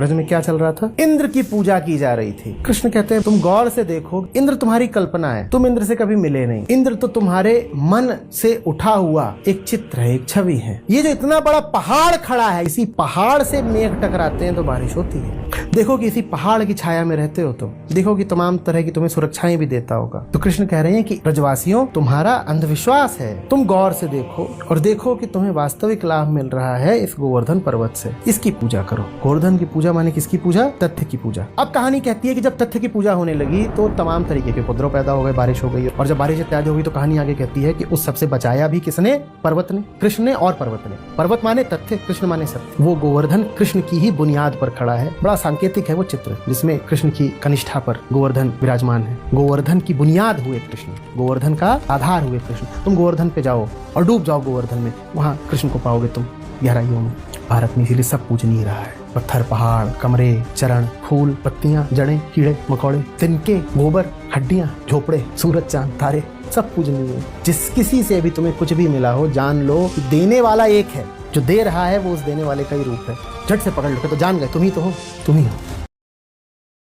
ब्रज में क्या चल रहा था? इंद्र की पूजा की जा रही थी। कृष्ण कहते हैं तुम गौर से देखो, इंद्र तुम्हारी कल्पना है, तुम इंद्र से कभी मिले नहीं। इंद्र तो तुम्हारे मन से उठा हुआ एक चित्र है, एक छवि है। ये जो इतना बड़ा पहाड़ खड़ा है, इसी पहाड़ से मेघ टकराते हैं तो बारिश होती है। देखो कि इसी पहाड़ की छाया में रहते हो, तो देखो कि तमाम तरह की तुम्हें सुरक्षाएं भी देता होगा। तो कृष्ण कह रहे हैं कि ब्रजवासियों, तुम्हारा अंधविश्वास है, तुम गौर से देखो और देखो कि तुम्हें वास्तविक लाभ मिल रहा है इस गोवर्धन पर्वत से। इसकी पूजा करो। गोवर्धन की पूजा माने किसकी पूजा? तथ्य की पूजा। अब कहानी कहती है कि जब तथ्य की पूजा होने लगी तो तमाम तरीके के उपद्रव पैदा हो गए, बारिश हो गई, और जब बारिश इत्यादि हो गई तो कहानी आगे कहती है कि उस सबसे बचाया भी किसने? पर्वत ने, कृष्ण ने और पर्वत ने। पर्वत माने तथ्य, कृष्ण माने सत्य। वो गोवर्धन कृष्ण की ही बुनियाद पर खड़ा है। बड़ा सांकेतिक है वो चित्र, जिसमें कृष्ण की कनिष्ठा पर गोवर्धन विराजमान है। गोवर्धन की बुनियाद हुए कृष्ण, गोवर्धन का आधार हुए कृष्ण। तुम गोवर्धन पे जाओ और डूब जाओ गोवर्धन में, वहां कृष्ण को पाओगे तुम गहराइयों में। भारत में इसीलिए सब पूजनीय रहा है। पत्थर, पहाड़, कमरे, चरण, फूल, पत्तियां, जड़ें, कीड़े मकोड़े, तिनके, गोबर, हड्डियां, झोपड़े, सूरज, चांद, तारे, सब पूजनीय है। जिस किसी से भी तुम्हें कुछ भी मिला हो, जान लो कि देने वाला एक है, जो दे रहा है वो उस देने वाले का ही रूप है। झट से पकड़ लो तो जान गए तुम ही तो हो, तुम ही हो।